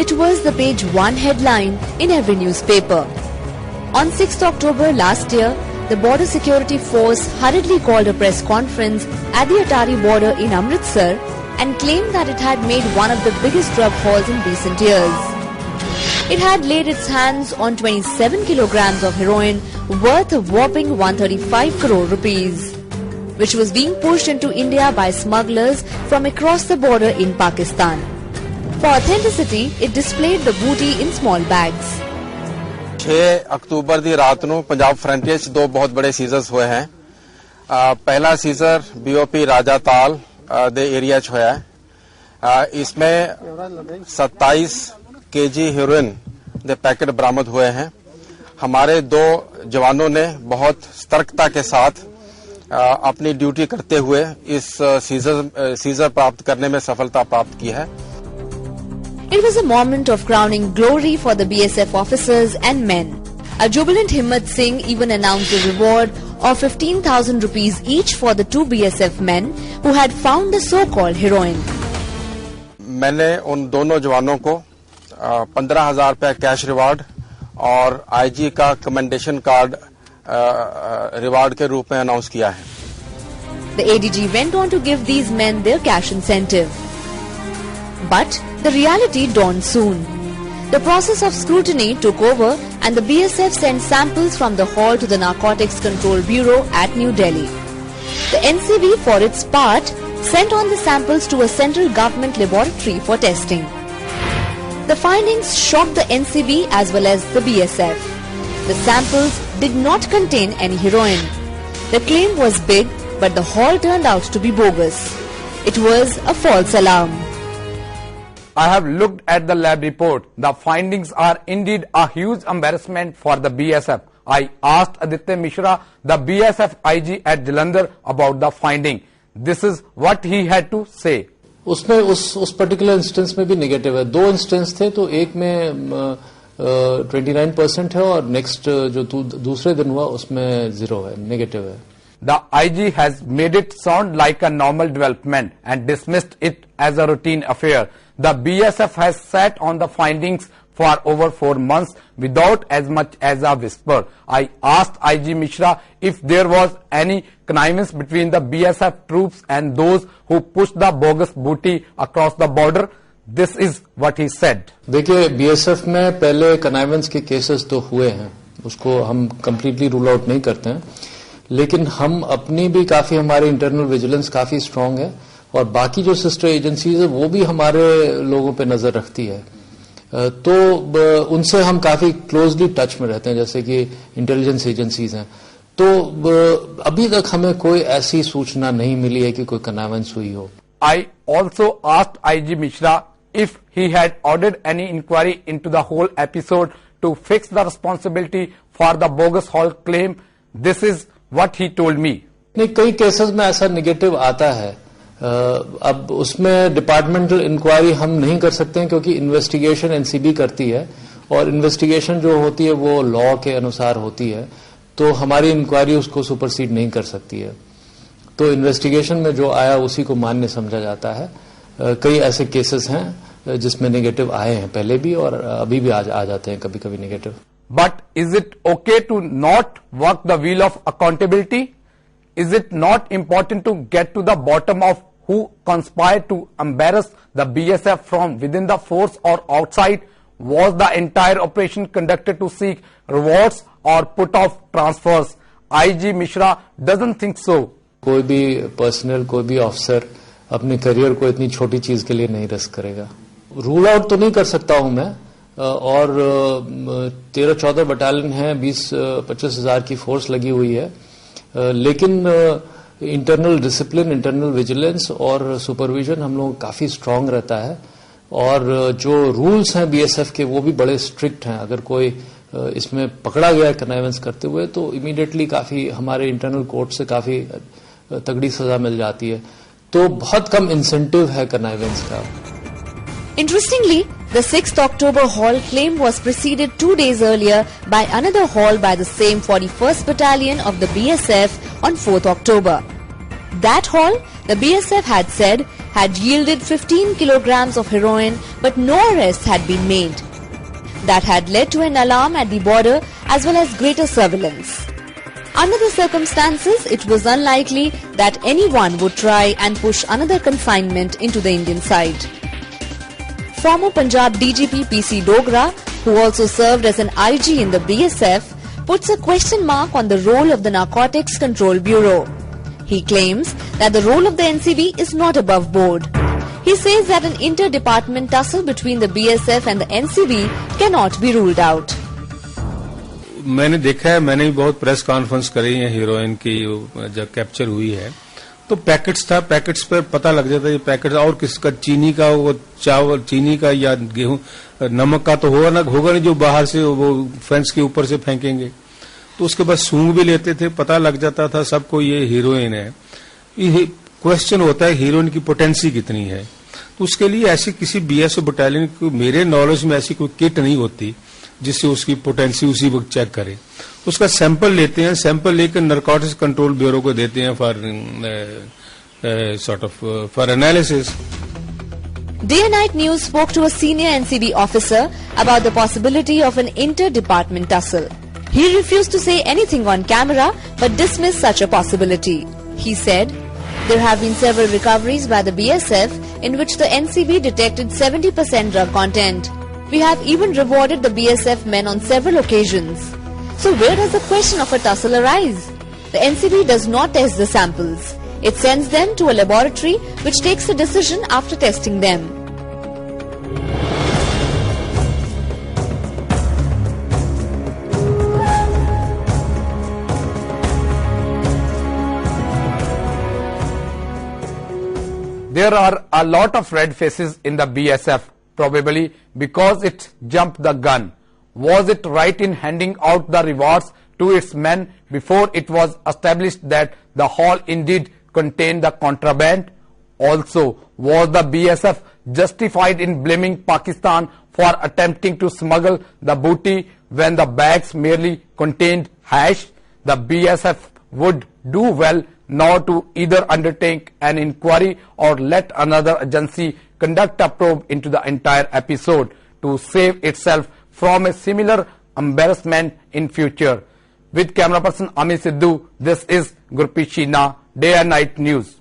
It was the page 1 headline in every newspaper. On 6th October last year, the Border Security Force hurriedly called a press conference at the Atari border in Amritsar and claimed that it had made one of the biggest drug hauls in recent years. It had laid its hands on 27 kilograms of heroin worth a whopping 135 crore rupees, which was being pushed into India by smugglers from across the border in Pakistan. For authenticity, it displayed the booty in small bags. 6 October ਦੀ ਰਾਤ ਨੂੰ Punjab frontier 'ਚ ਦੋ ਬਹੁਤ ਬੜੇ seizures ਹੋਏ ਹਨ। ਪਹਿਲਾ Caesar BOP ਰਾਜਾਤਾਲ ਦੇ ਏਰੀਆ 'ਚ ਹੋਇਆ है। इसमें 27 kg हेरोइन ਦੇ पैकेट बरामद हुए हैं। हमारे दो जवानों ने बहुत सतर्कता के साथ अपनी ड्यूटी करते हुए इस सीजर प्राप्त करने में सफलता प्राप्त की है। It was a moment of crowning glory for the BSF officers and men. A jubilant Himmat Singh even announced a reward of 15,000 rupees each for the 2 BSF men who had found the so-called heroin. मैंने उन दोनों जवानों को 15,000 रुपए cash reward और IG का commendation card reward के रूप में अनाउंस किया है। The ADG went on to give these men their cash incentive. But the reality dawned soon. The process of scrutiny took over and the BSF sent samples from the haul to the Narcotics Control Bureau at New Delhi. The NCB, for its part, sent on the samples to a central government laboratory for testing. The findings shocked the NCB as well as the BSF. The samples did not contain any heroin. The claim was big, but the haul turned out to be bogus. It was a false alarm. I have looked at the lab report. The findings are indeed a huge embarrassment for the BSF. I asked Aditya Mishra, the BSF IG at Jalandhar, about the finding. This is what he had to say. उसमें उस particular instance में भी negative है। दो instance थे, तो एक में 29% है और नेक्स्ट जो दूसरे दिन हुआ उसमें 0 है, नेगेटिव है। The IG has made it sound like a normal development and dismissed it as a routine affair. The BSF has sat on the findings for over 4 months without as much as a whisper. I asked IG Mishra if there was any connivance between the BSF troops and those who pushed the bogus booty across the border. This is what he said. देखिए, BSF में पहले connivance के cases तो हुए हैं, उसको हम completely rule out नहीं करते हैं, लेकिन हम अपनी भी काफी, हमारी इंटरनल विजिलेंस काफी स्ट्रांग है और बाकी जो सिस्टर एजेंसीज है वो भी हमारे लोगों पे नजर रखती है, तो उनसे हम काफी क्लोजली टच में रहते हैं, जैसे कि इंटेलिजेंस एजेंसीज हैं। तो अभी तक हमें कोई ऐसी सूचना नहीं मिली है कि कोई कन्नावेंस हुई हो। I also asked IG Mishra if he had ordered any inquiry into the whole episode to fix the responsibility for the bogus haul claim. This is what he told me. नहीं, कई केसेस में ऐसा negative आता है। अब उसमें departmental inquiry हम नहीं कर सकते हैं क्योंकि इन्वेस्टिगेशन एनसीबी करती है और इन्वेस्टिगेशन जो होती है वो लॉ के अनुसार होती है, तो हमारी इंक्वायरी उसको सुपरसीड नहीं कर सकती है। तो इन्वेस्टिगेशन में जो आया उसी को मान्य समझा जाता है। कई ऐसे केसेस हैं जिसमें नेगेटिव आए हैं पहले भी और अभी भी आ जाते हैं कभी कभी negative. But is it okay to not walk the wheel of accountability? Is it not important to get to the bottom of who conspired to embarrass the BSF from within the force or outside? Was the entire operation conducted to seek rewards or put off transfers? IG Mishra doesn't think so. कोई भी personal, कोई भी officer अपने career को इतनी छोटी चीज के लिए नहीं रिस्क करेगा। रूल आउट तो नहीं कर सकता हूं मैं, और 13-14 बटालियन है, 20-25 हजार की फोर्स लगी हुई है, लेकिन इंटरनल डिसिप्लिन, इंटरनल विजिलेंस और सुपरविजन हम लोग काफी स्ट्रांग रहता है और जो रूल्स हैं बीएसएफ के वो भी बड़े स्ट्रिक्ट हैं। अगर कोई इसमें पकड़ा गया कन्नाइवेंस करते हुए तो इमीडिएटली काफी हमारे इंटरनल कोर्ट से काफी तगड़ी सजा मिल जाती है, तो बहुत कम इंसेंटिव है कन्नाइवेंस का। Interestingly, the 6th October haul claim was preceded 2 days earlier by another haul by the same 41st Battalion of the BSF on 4th October. That haul, the BSF had said, had yielded 15 kilograms of heroin, but no arrests had been made. That had led to an alarm at the border as well as greater surveillance. Under the circumstances, it was unlikely that anyone would try and push another confinement into the Indian side. Former Punjab DGP PC Dogra, who also served as an IG in the BSF, puts a question mark on the role of the Narcotics Control Bureau. He claims that the role of the NCB is not above board. He says that an inter-department tussle between the BSF and the NCB cannot be ruled out. मैंने देखा है, मैंने भी बहुत press conference करी है heroine की जब कैप्चर हुई है, तो पैकेट्स था, पैकेट्स पर पता लग जाता है ये पैकेट और किसका, चीनी का, वो चावल चीनी का या गेहूं नमक का तो होगा नहीं जो बाहर से वो फेंस के ऊपर से फेंकेंगे, तो उसके बाद सूंघ भी लेते थे, पता लग जाता था सबको ये हीरोइन है। ये क्वेश्चन होता है हीरोइन की पोटेंसी कितनी है, तो उसके लिए ऐसी किसी बीएसएफ बटालियन को मेरे नॉलेज में ऐसी कोई किट नहीं होती जिससे उसकी पोटेंसी उसी वक्त चेक करे। उसका सैंपल लेते हैं, सैंपल लेकर नारकोटिक्स कंट्रोल ब्यूरो को देते हैं for analysis. Day and Night News spoke to a senior NCB officer about the possibility of an inter-department tussle. He refused to say anything on camera but dismissed such a possibility. He said, "There have been several recoveries by the BSF in which the NCB detected 70% drug content. We have even rewarded the BSF men on several occasions. So where does the question of a tussle arise? The NCB does not test the samples. It sends them to a laboratory which takes a decision after testing them." There are a lot of red faces in the BSF, probably because it jumped the gun. Was it right in handing out the rewards to its men before it was established that the haul indeed contained the contraband? Also, was the BSF justified in blaming Pakistan for attempting to smuggle the booty when the bags merely contained hash? The BSF would do well now to either undertake an inquiry or let another agency conduct a probe into the entire episode to save itself from a similar embarrassment in future. With camera person Ami Sidhu, this is Gurpreet Sheena, Day and Night News.